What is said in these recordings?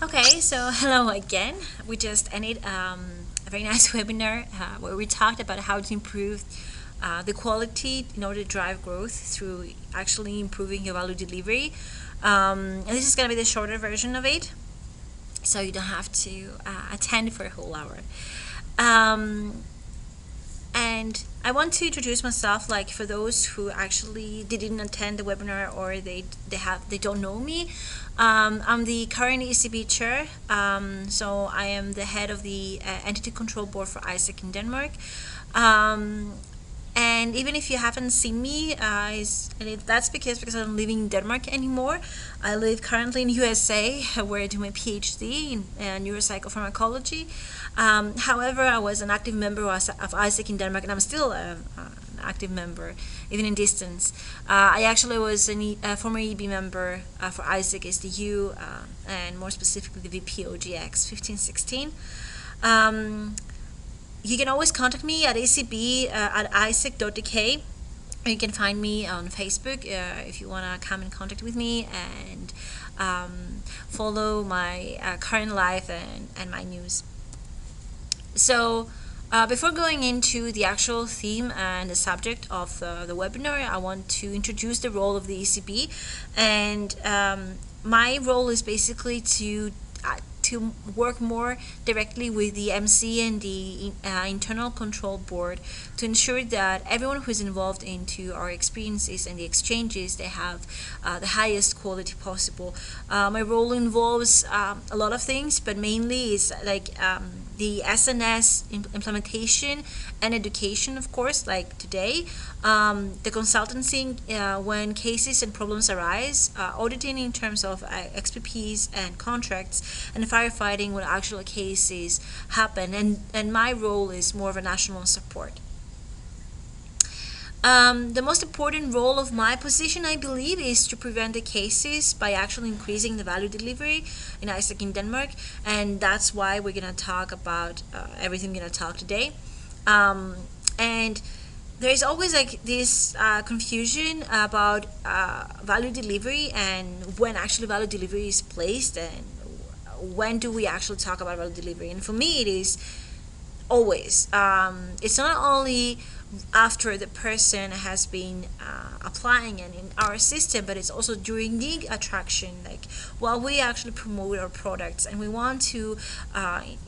Okay, so hello again. We just ended a very nice webinar where we talked about how to improve the quality in order to drive growth through actually improving your value delivery. And this is going to be the shorter version of it, so you don't have to attend for a whole hour. And I want to introduce myself, like for those who actually didn't attend the webinar or they don't know me. I'm the current ECB Chair, so I am the head of the Entity Control Board for AIESEC in Denmark. And even if you haven't seen me, that's because I don't live in Denmark anymore. I live currently in USA, where I do my PhD in neuropsychopharmacology. However, I was an active member of AIESEC in Denmark, and I'm still an active member, even in distance. I actually was a former EB member for AIESEC SDU, and more specifically the VPOGX 1516. You can always contact me at ECB at AIESEC.dk. You can find me on Facebook if you want to come in contact with me and follow my current life and my news. So before going into the actual theme and the subject of the webinar, I want to introduce the role of the ECB. And my role is basically to work more directly with the MC and the internal control board to ensure that everyone who is involved into our experiences and the exchanges, they have the highest quality possible. My role involves a lot of things, but mainly is like the SNS implementation and education, of course, like today, the consultancy when cases and problems arise, auditing in terms of XPPs and contracts, and firefighting when actual cases happen. And my role is more of a national support. The most important role of my position, I believe, is to prevent the cases by actually increasing the value delivery in AIESEC in Denmark, and that's why we're going to talk about everything we're going to talk today. And there is always like this confusion about value delivery and when actually value delivery is placed and when do we actually talk about value delivery. And for me, it is always. It's not only after the person has been applying and in our system, but it's also during the attraction, like while we actually promote our products and we want to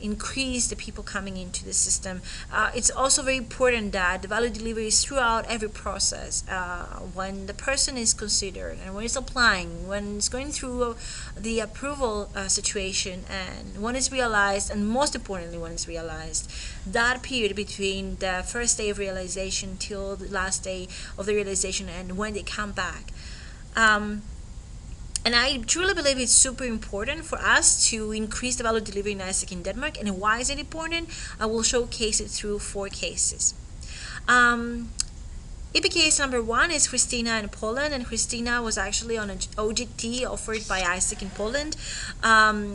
increase the people coming into the system. It's also very important that the value delivery is throughout every process, when the person is considered and when it's applying, when it's going through the approval situation, and when it's realized, and most importantly when it's realized. That period between the first day of realization till the last day of the realization and when they come back. And I truly believe it's super important for us to increase the value delivery in AIESEC in Denmark. And why is it important? I will showcase it through 4 cases. EP case number 1 is Christina in Poland, and Christina was actually on an OJT offered by AIESEC in Poland.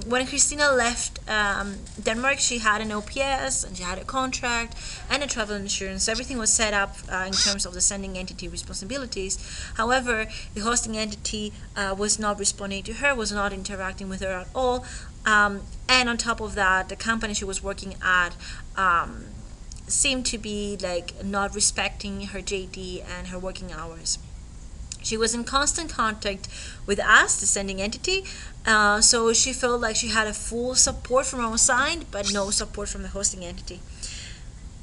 When Christina left Denmark, she had an OPS and she had a contract and a travel insurance. Everything was set up in terms of the sending entity responsibilities. However, the hosting entity was not responding to her, was not interacting with her at all. And on top of that, the company she was working at seemed to be like not respecting her JD and her working hours. She was in constant contact with us, the sending entity, so she felt like she had a full support from our side, but no support from the hosting entity.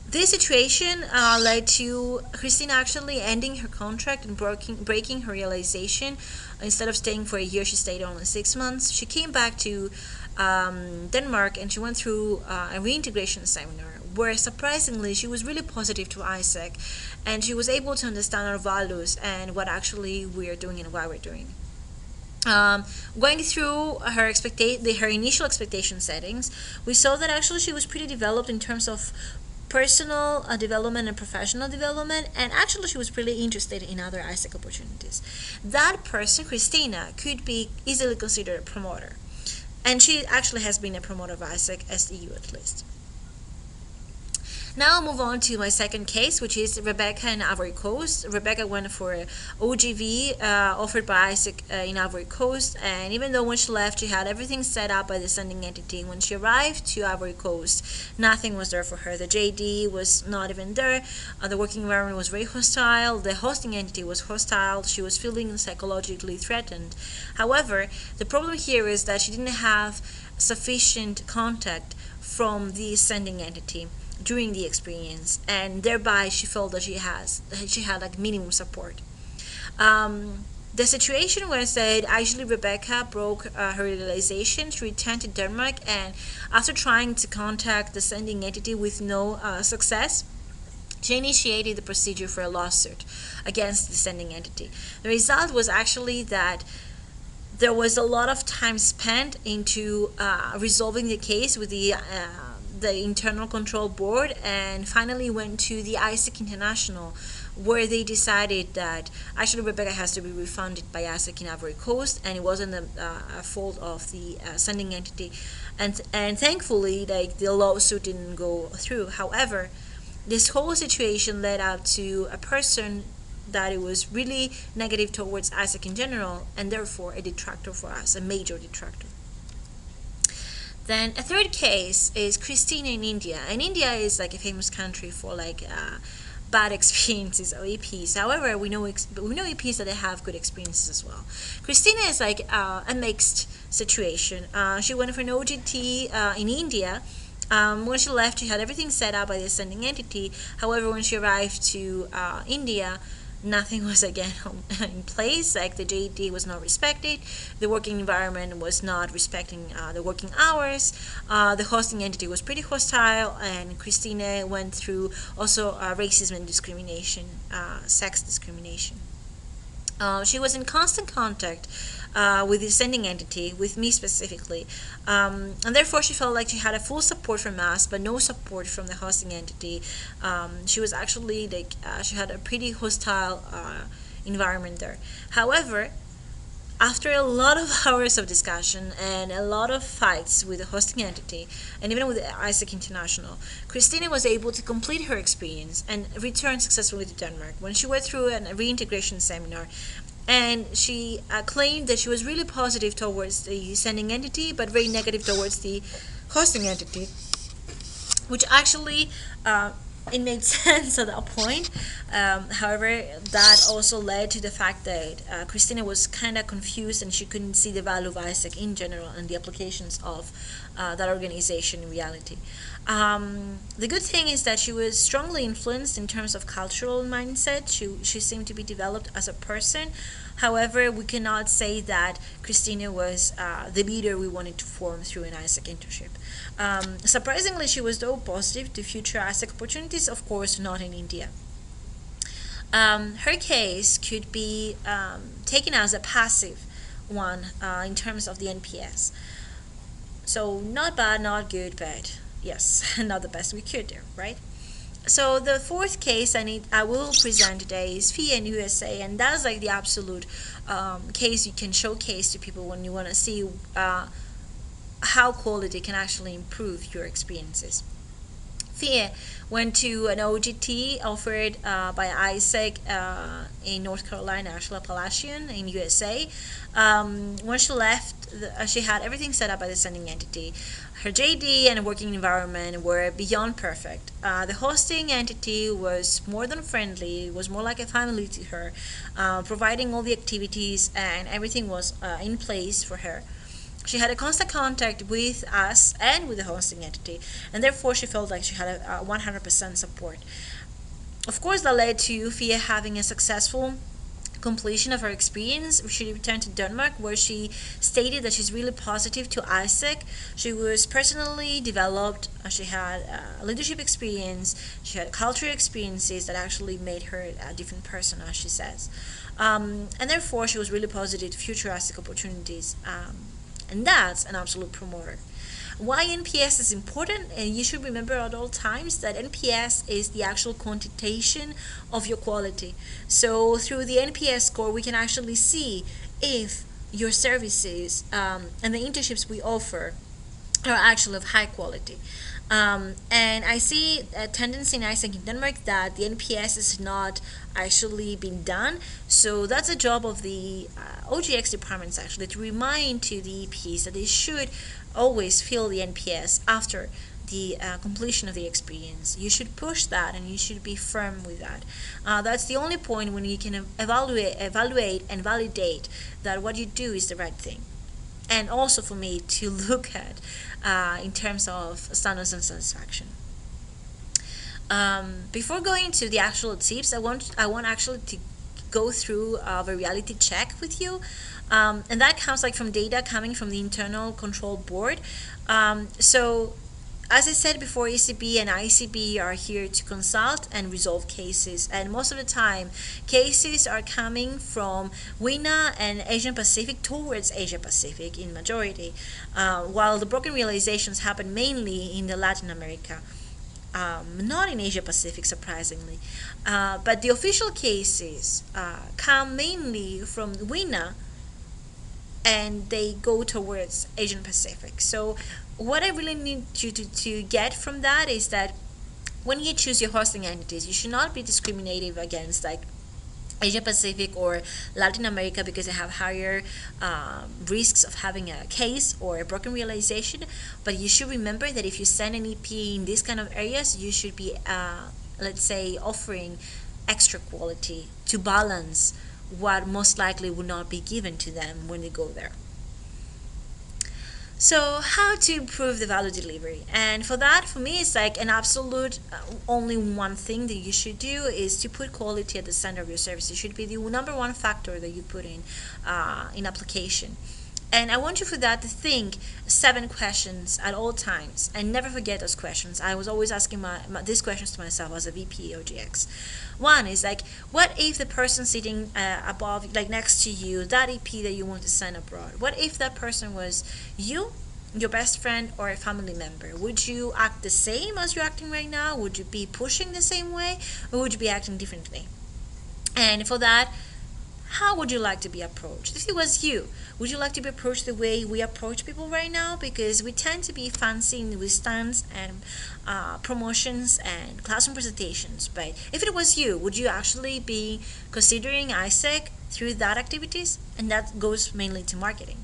This situation led to Christina actually ending her contract and breaking her realization. Instead of staying for a year, she stayed only 6 months. She came back to Denmark and she went through a reintegration seminar where surprisingly she was really positive to AIESEC and she was able to understand our values and what actually we are doing and why we're doing. Going through her initial expectation settings, we saw that actually she was pretty developed in terms of personal development and professional development, and actually she was really interested in other AIESEC opportunities. That person, Christina, could be easily considered a promoter, and she actually has been a promoter of AIESEC SDU at least. Now I'll move on to my second case, which is Rebecca in Ivory Coast. Rebecca went for OGV offered by AIESEC in Ivory Coast, and even though when she left she had everything set up by the sending entity, when she arrived to Ivory Coast, nothing was there for her. The JD was not even there. The working environment was very hostile. The hosting entity was hostile. She was feeling psychologically threatened. However, the problem here is that she didn't have sufficient contact from the sending entity during the experience, and thereby she felt that she had like minimum support. The situation was that actually Rebecca broke her realization. She returned to Denmark, and after trying to contact the sending entity with no success, she initiated the procedure for a lawsuit against the sending entity. The result was actually that there was a lot of time spent into resolving the case with the Internal Control Board, and finally went to the AIESEC International, where they decided that actually Rebecca has to be refunded by AIESEC in Ivory Coast, and it wasn't a fault of the sending entity, and thankfully the lawsuit didn't go through. However, this whole situation led up to a person that it was really negative towards AIESEC in general, and therefore a detractor for us, a major detractor. Then a third case is Christina in India. And India is like a famous country for like bad experiences of EPs. However, we know EPs that they have good experiences as well. Christina is like a mixed situation. She went for an OGT in India. When she left, she had everything set up by the sending entity. However, when she arrived to India, nothing was again in place. Like the JD was not respected, the working environment was not respecting the working hours, the hosting entity was pretty hostile, and Christina went through also racism and discrimination, sex discrimination. She was in constant contact with the sending entity, with me specifically, and therefore she felt like she had a full support from us, but no support from the hosting entity. She was actually like she had a pretty hostile environment there. However, after a lot of hours of discussion and a lot of fights with the hosting entity, and even with the AIESEC International, Christina was able to complete her experience and return successfully to Denmark. When she went through a reintegration seminar, and she claimed that she was really positive towards the sending entity, but very negative towards the hosting entity, which actually it made sense at that point. However, that also led to the fact that Christina was kind of confused, and she couldn't see the value of AIESEC in general and the applications of that organization in reality. The good thing is that she was strongly influenced in terms of cultural mindset. She seemed to be developed as a person. However, we cannot say that Christina was the leader we wanted to form through an AIESEC internship. Surprisingly, she was though positive to future AIESEC opportunities, of course not in India. Her case could be taken as a passive one in terms of the NPS. So not bad, not good, but yes, not the best we could do, right? So the fourth case I will present today is FIA in USA, and that's like the absolute case you can showcase to people when you want to see how quality can actually improve your experiences. FIA went to an OGT offered by AIESEC in North Carolina, actually Appalachian in USA. When she left, she had everything set up by the sending entity. Her JD and working environment were beyond perfect. The hosting entity was more than friendly, it was more like a family to her, providing all the activities, and everything was in place for her. She had a constant contact with us and with the hosting entity, and therefore she felt like she had a 100% support. Of course, that led to FIA having a successful completion of her experience. She returned to Denmark, where she stated that she's really positive to AIESEC. She was personally developed, she had leadership experience, she had cultural experiences that actually made her a different person, as she says. And therefore she was really positive to future AIESEC opportunities. And that's an absolute promoter. Why NPS is important, and you should remember at all times that NPS is the actual quantitation of your quality. So through the NPS score, we can actually see if your services and the internships we offer are actually of high quality. And I see a tendency in AIESEC in Denmark that the NPS is not actually being done. So that's a job of the OGX departments actually to remind to the EPs that they should always fill the NPS after the completion of the experience. You should push that and you should be firm with that. That's the only point when you can evaluate and validate that what you do is the right thing. And also for me to look at in terms of standards and satisfaction. Before going to the actual tips, I want actually to go through the reality check with you, and that comes like from data coming from the internal control board. So as I said before, ECB and ICB are here to consult and resolve cases, and most of the time cases are coming from WINA and Asian Pacific towards Asia Pacific in majority, while the broken realizations happen mainly in the Latin America. Not in Asia Pacific, surprisingly, but the official cases come mainly from WINA and they go towards Asian Pacific. So what I really need you to get from that is that when you choose your hosting entities, you should not be discriminative against like Asia Pacific or Latin America because they have higher risks of having a case or a broken realization. But you should remember that if you send an EP in these kind of areas, you should be, let's say, offering extra quality to balance what most likely would not be given to them when they go there. So how to improve the value delivery? And for that, for me, it's like an absolute only one thing that you should do is to put quality at the center of your service. It should be the number one factor that you put in application. And I want you for that to think 7 questions at all times and never forget those questions. I was always asking these questions to myself as a VP OGX. One is like, what if the person sitting above, like next to you, that EP that you want to send abroad, what if that person was you, your best friend, or a family member? Would you act the same as you're acting right now? Would you be pushing the same way, or would you be acting differently? And for that, how would you like to be approached? If it was you, would you like to be approached the way we approach people right now? Because we tend to be fancy with stands and promotions and classroom presentations. But if it was you, would you actually be considering AIESEC through that activities? And that goes mainly to marketing.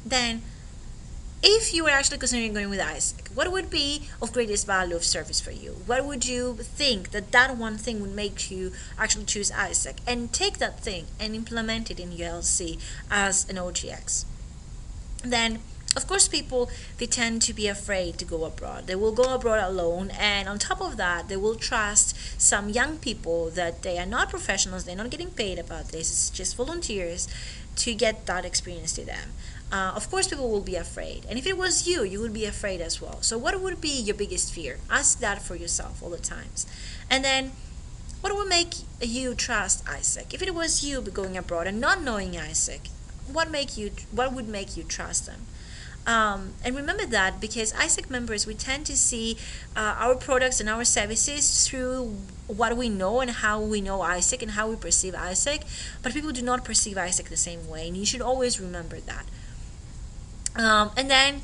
Then, if you were actually considering going with AIESEC, what would be of greatest value of service for you? What would you think that one thing would make you actually choose AIESEC? And take that thing and implement it in your LC as an OGX. Then, of course, people, they tend to be afraid to go abroad. They will go abroad alone, and on top of that, they will trust some young people that they are not professionals, they're not getting paid about this, it's just volunteers, to get that experience to them. Of course, people will be afraid. And if it was you, you would be afraid as well. So what would be your biggest fear? Ask that for yourself all the times. And then, what would make you trust AIESEC? If it was you going abroad and not knowing AIESEC, what would make you trust them? And remember that because AIESEC members, we tend to see our products and our services through what we know and how we know AIESEC and how we perceive AIESEC, but people do not perceive AIESEC the same way, and you should always remember that. And then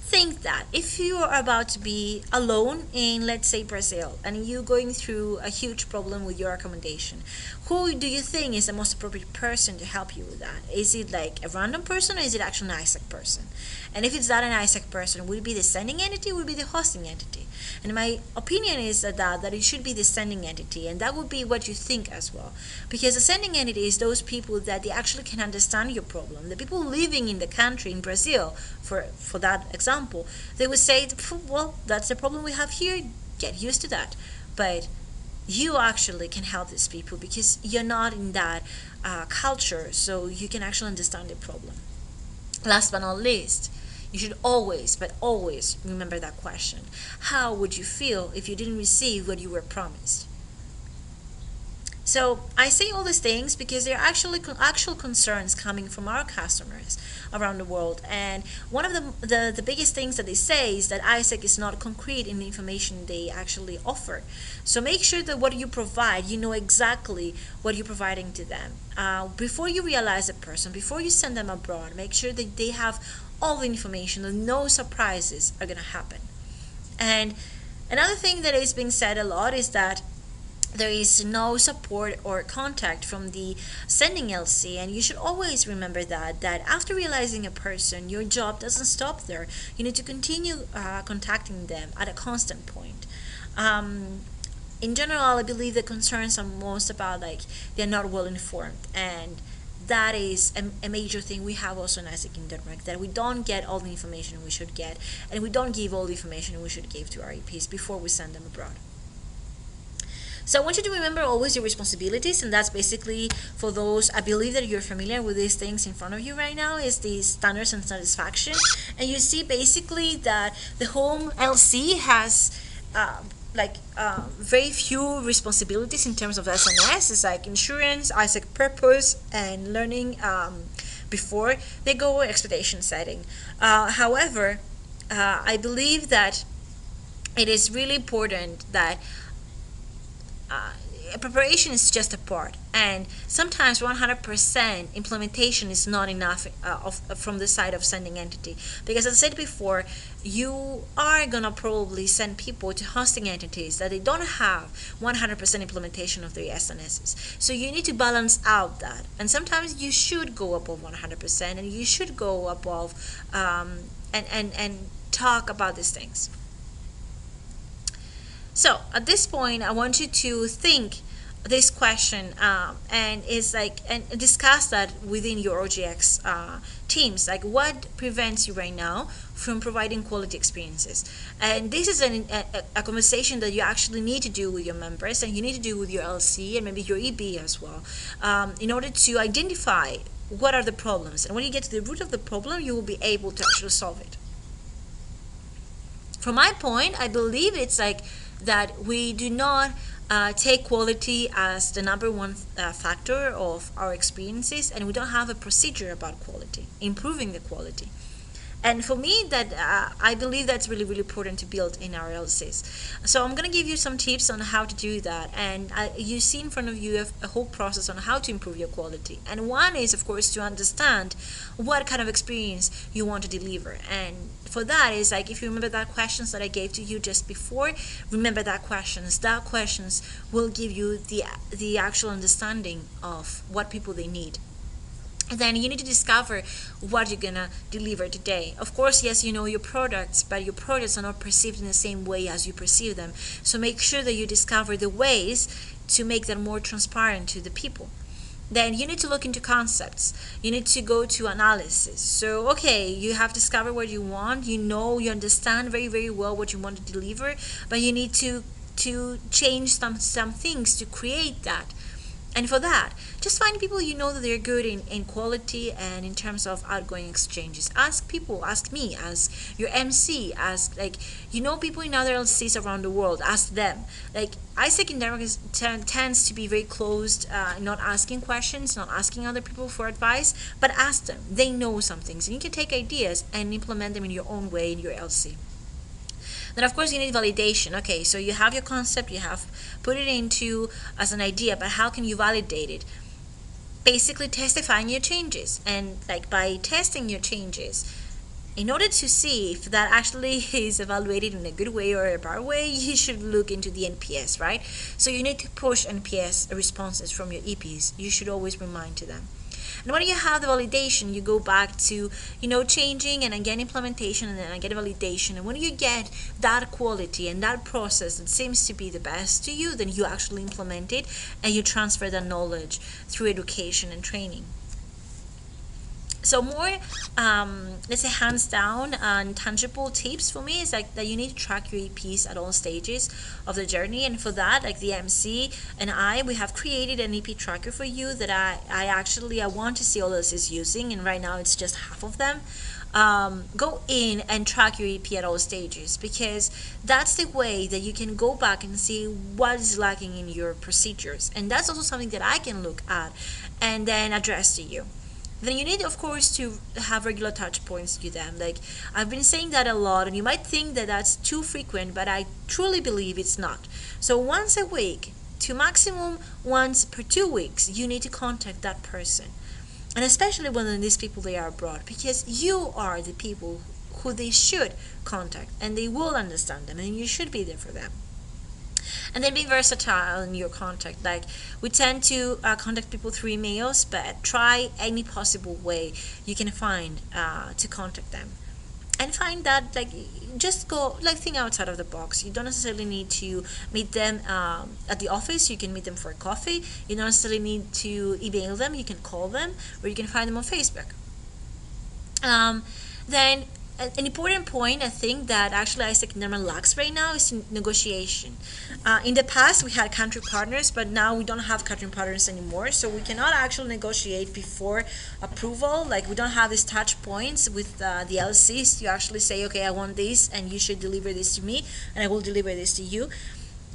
think that if you are about to be alone in, let's say, Brazil, and you're going through a huge problem with your accommodation, who do you think is the most appropriate person to help you with that? Is it like a random person, or is it actually an AIESEC person? And if it's not an AIESEC person, would it be the sending entity, or would it be the hosting entity? And my opinion is that it should be the sending entity, and that would be what you think as well. Because the sending entity is those people that they actually can understand your problem. The people living in the country, in Brazil, for that example, they would say, well, that's the problem we have here, get used to that. But you actually can help these people because you're not in that culture, so you can actually understand the problem. Last but not least, you should always, but always remember that question. How would you feel if you didn't receive what you were promised? So I say all these things because they're actually actual concerns coming from our customers around the world. And one of the biggest things that they say is that AIESEC is not concrete in the information they actually offer. So make sure that what you provide, you know exactly what you're providing to them. Before you realize a person, before you send them abroad, make sure that they have all the information, and no surprises are going to happen. And another thing that is being said a lot is that there is no support or contact from the sending LC, and you should always remember that after realizing a person, your job doesn't stop there. You need to continue contacting them at a constant point. In general, I believe the concerns are most about like they're not well informed, and that is a major thing we have also in AIESEC in Denmark, that we don't get all the information we should get, and we don't give all the information we should give to our EPs before we send them abroad. So I want you to remember always your responsibilities, and that's basically for those, I believe that you're familiar with these things in front of you right now, is the standards and satisfaction. And you see basically that the home LC has very few responsibilities in terms of SNS. It's like insurance, AIESEC purpose, and learning before they go expectation setting. However, I believe that it is really important that preparation is just a part, and sometimes 100% implementation is not enough from the side of sending entity, because as I said before, you are gonna probably send people to hosting entities that they don't have 100% implementation of their SNSs. So you need to balance out that, and sometimes you should go above 100%, and you should go above and talk about these things. So at this point, I want you to think this question and discuss that within your OGX teams. Like, what prevents you right now from providing quality experiences? And this is a conversation that you actually need to do with your members, and you need to do with your LC and maybe your EB as well, in order to identify what are the problems. And when you get to the root of the problem, you will be able to actually solve it. From my point, I believe it's like that we do not take quality as the number one factor of our experiences, and we don't have a procedure about quality, improving the quality. And for me, that I believe that's really, really important to build in our LCs. So I'm going to give you some tips on how to do that. And you see in front of you a whole process on how to improve your quality. And one is, of course, to understand what kind of experience you want to deliver. And for that is like, if you remember that questions that I gave to you just before, remember that questions. That questions will give you the actual understanding of what people they need. And then you need to discover what you're gonna deliver today. Of course, yes, you know your products, but your products are not perceived in the same way as you perceive them. So make sure that you discover the ways to make them more transparent to the people. Then you need to look into concepts. You need to go to analysis. So, okay, you have discovered what you want. You know, you understand very, very well what you want to deliver, but you need to change some things to create that. And for that, just find people you know that they're good in quality and in terms of outgoing exchanges. Ask people, ask me, ask your MC, ask, like, you know, people in other LCs around the world, ask them. Like, AIESEC in Denmark tends to be very closed, not asking questions, not asking other people for advice, but ask them. They know some things, and you can take ideas and implement them in your own way in your LC. Then of course you need validation. Okay, so you have your concept, you have put it into as an idea, but how can you validate it? Basically testifying your changes, and like by testing your changes, in order to see if that actually is evaluated in a good way or a bad way, you should look into the NPS, right? So you need to push NPS responses from your EPs. You should always remind to them. And when you have the validation, you go back to, you know, changing and again implementation and then again validation. And when you get that quality and that process that seems to be the best to you, then you actually implement it and you transfer that knowledge through education and training. So more, let's say hands down and tangible tips for me is like that you need to track your EPs at all stages of the journey. And for that, like the MC and we have created an EP tracker for you that I want to see all this is using, and right now it's just half of them. Go in and track your EP at all stages, because that's the way that you can go back and see what is lacking in your procedures. And that's also something that I can look at and then address to you. Then you need, of course, to have regular touch points with them. Like, I've been saying that a lot, and you might think that that's too frequent, but I truly believe it's not. So once a week to maximum once per 2 weeks, you need to contact that person. And especially when these people, they are abroad, because you are the people who they should contact, and they will understand them, and you should be there for them. And then be versatile in your contact. Like, we tend to contact people through emails, but try any possible way you can find to contact them. And find that, like, just go, like, think outside of the box. You don't necessarily need to meet them at the office. You can meet them for a coffee. You don't necessarily need to email them. You can call them, or you can find them on Facebook. Then an important point, I think, that actually AIESEC lacks right now is negotiation. In the past, we had country partners, but now we don't have country partners anymore, so we cannot actually negotiate before approval. Like, we don't have these touch points with the LCs to actually say, okay, I want this, and you should deliver this to me, and I will deliver this to you.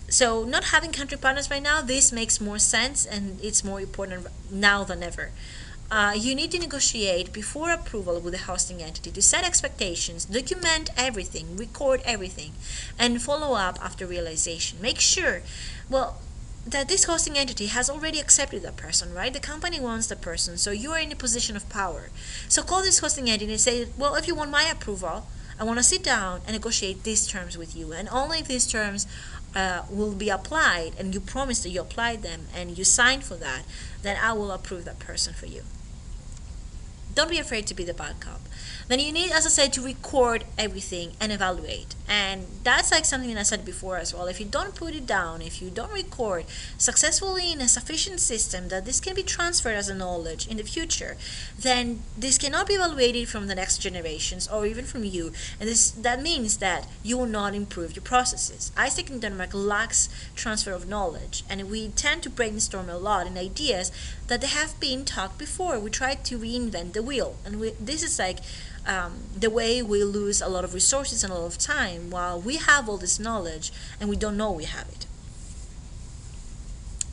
So not having country partners right now, this makes more sense, and it's more important now than ever. You need to negotiate before approval with the hosting entity to set expectations, document everything, record everything, and follow up after realization. Make sure, well, that this hosting entity has already accepted that person, right? The company wants the person, so you are in a position of power. So call this hosting entity and say, well, if you want my approval, I want to sit down and negotiate these terms with you, and only if these terms will be applied, and you promise that you applied them and you signed for that, then I will approve that person for you. Don't be afraid to be the bad cop. Then you need, as I said, to record everything and evaluate. And that's like something that I said before as well. If you don't put it down, if you don't record successfully in a sufficient system that this can be transferred as a knowledge in the future, then this cannot be evaluated from the next generations or even from you. And that means that you will not improve your processes. AIESEC in Denmark lacks transfer of knowledge, and we tend to brainstorm a lot in ideas that they have been taught before. We try to reinvent the wheel, and this is like the way we lose a lot of resources and a lot of time while we have all this knowledge and we don't know we have it.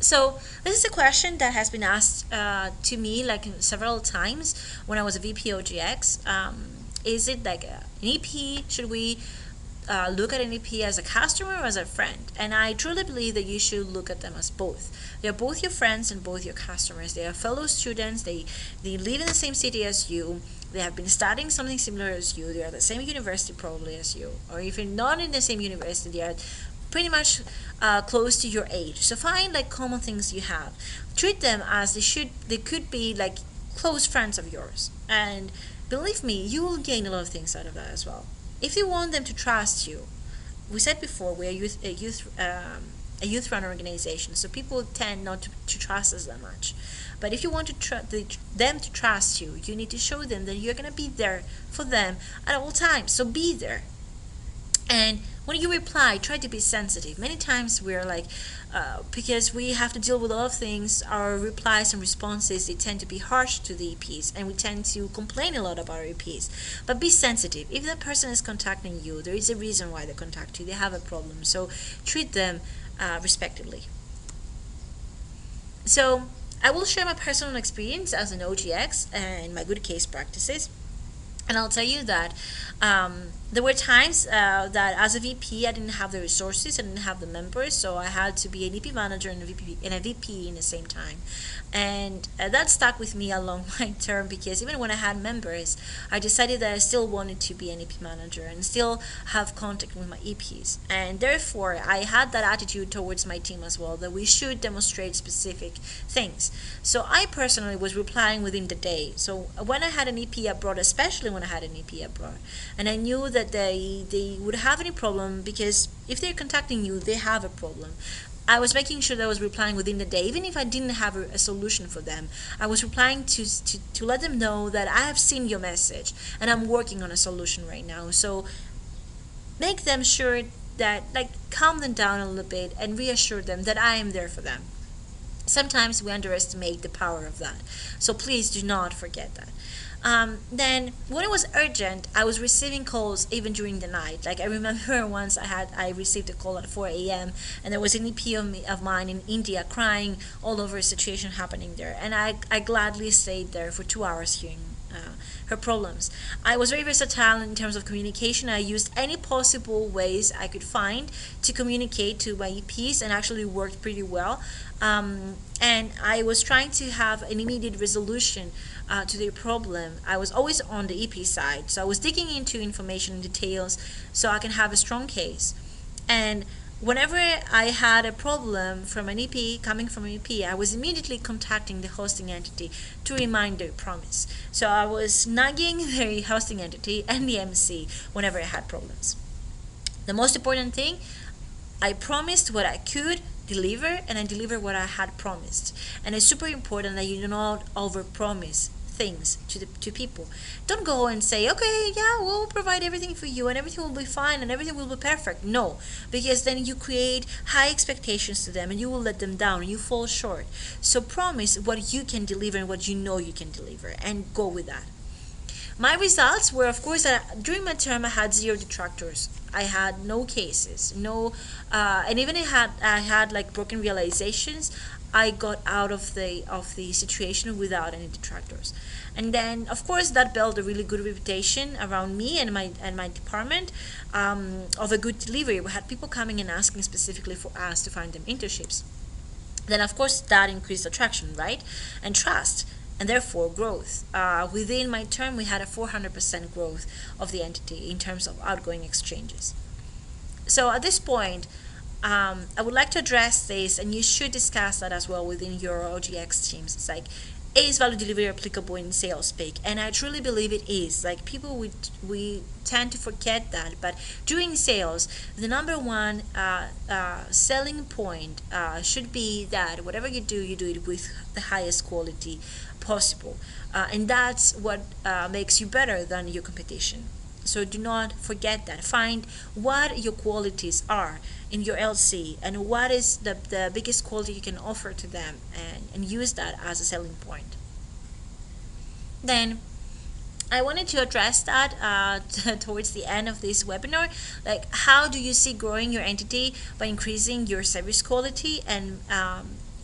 So this is a question that has been asked to me like several times when I was a VP OGX. Is it like an EP? Should we look at an EP as a customer or as a friend? And I truly believe that you should look at them as both. They're both your friends and both your customers. They are fellow students. They live in the same city as you. They have been studying something similar as you. They are at the same university probably as you. Or if you're not in the same university, they are pretty much close to your age. So find like common things you have. Treat them as they could be like close friends of yours. And believe me, you will gain a lot of things out of that as well. If you want them to trust you, we said before, we're a youth-run organization, so people tend not to trust us that much. But if you want them to trust you, you need to show them that you're going to be there for them at all times. So be there. And when you reply, try to be sensitive. Many times we're like, because we have to deal with a lot of things, our replies and responses, they tend to be harsh to the EPs, and we tend to complain a lot about our EPs. But be sensitive. If that person is contacting you, there is a reason why they contact you. They have a problem. So treat them respectively. So I will share my personal experience as an OGX and my good case practices. And I'll tell you that there were times that as a VP, I didn't have the resources, I didn't have the members, so I had to be an EP manager and a VP in the same time. And that stuck with me along my term, because even when I had members, I decided that I still wanted to be an EP manager and still have contact with my EPs. And therefore, I had that attitude towards my team as well, that we should demonstrate specific things. So I personally was replying within the day. So when I had an EP abroad, especially when I had an EP abroad, and I knew that they would have any problem, because if they're contacting you, they have a problem. I was making sure that I was replying within the day, even if I didn't have a solution for them. I was replying to let them know that I have seen your message and I'm working on a solution right now. So make them sure that, like, calm them down a little bit and reassure them that I am there for them. Sometimes we underestimate the power of that. So please do not forget that. Then when it was urgent, I was receiving calls even during the night. Like, I remember once I received a call at 4 a.m. and there was an EP of mine in India crying all over a situation happening there, and I gladly stayed there for 2 hours her problems. I was very versatile in terms of communication. I used any possible ways I could find to communicate to my EPs, and actually worked pretty well. And I was trying to have an immediate resolution to their problem. I was always on the EP side, so I was digging into information and details so I can have a strong case. And whenever I had a problem from an EP, coming from an EP, I was immediately contacting the hosting entity to remind their promise. So I was nagging the hosting entity and the MC whenever I had problems. The most important thing, I promised what I could deliver, and I delivered what I had promised. And it's super important that you do not overpromise things to people. Don't go and say, okay, yeah, we'll provide everything for you and everything will be fine and everything will be perfect. No, because then you create high expectations to them and you will let them down and you fall short. So promise what you can deliver and what you know you can deliver, and go with that. My results were, of course, that during my term I had 0 detractors. I had no cases, and even I had like broken realizations. I got out of the situation without any detractors. And then, of course, that built a really good reputation around me and my department, of a good delivery. We had people coming and asking specifically for us to find them internships. Then, of course, that increased attraction, right? And trust, and therefore growth. Within my term, we had a 400% growth of the entity in terms of outgoing exchanges. So at this point, I would like to address this, and you should discuss that as well within your OGX teams. It's like, is value delivery applicable in sales speak? And I truly believe it is. Like, people, we tend to forget that, but during sales, the number one selling point should be that whatever you do it with the highest quality possible, and that's what makes you better than your competition. So do not forget that. Find what your qualities are in your LC and what is the biggest quality you can offer to them, and use that as a selling point. Then I wanted to address that towards the end of this webinar. Like, how do you see growing your entity by increasing your service quality? And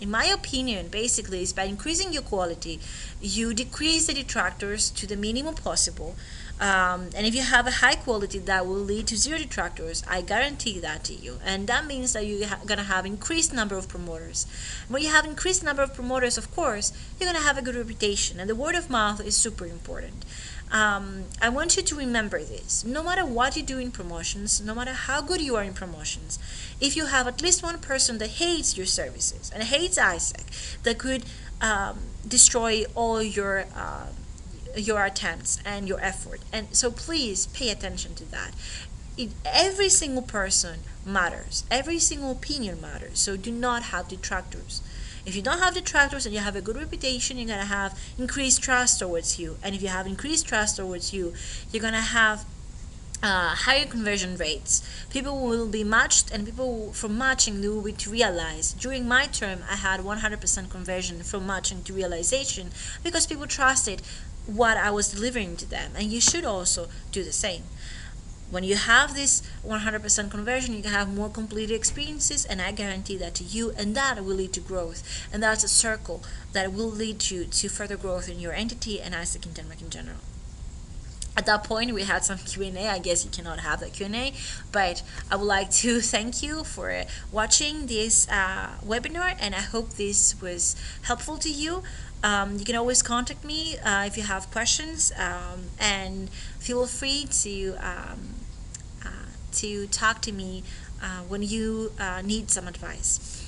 in my opinion, basically, is by increasing your quality, you decrease the detractors to the minimum possible. And if you have a high quality, that will lead to 0 detractors. I guarantee that to you. And that means that you're going to have increased number of promoters. When you have increased number of promoters, of course, you're going to have a good reputation. And the word of mouth is super important. I want you to remember this. No matter what you do in promotions, no matter how good you are in promotions, if you have at least one person that hates your services and hates AIESEC, that could destroy all your attempts and your effort. And so please pay attention to that. Every single person matters. Every single opinion matters. So do not have detractors. If you don't have detractors and you have a good reputation, you're going to have increased trust towards you. And if you have increased trust towards you, you're going to have higher conversion rates. People will be matched, and people from matching, they will be to realize. During my term, I had 100% conversion from matching to realization because people trusted what I was delivering to them, and you should also do the same. When you have this 100% conversion, you can have more completed experiences, and I guarantee that to you, and that will lead to growth, and that's a circle that will lead you to further growth in your entity and AIESEC in Denmark in general. At that point, we had some Q&A. I guess you cannot have that Q&A, but I would like to thank you for watching this webinar, and I hope this was helpful to you. You can always contact me if you have questions, and feel free to talk to me when you need some advice.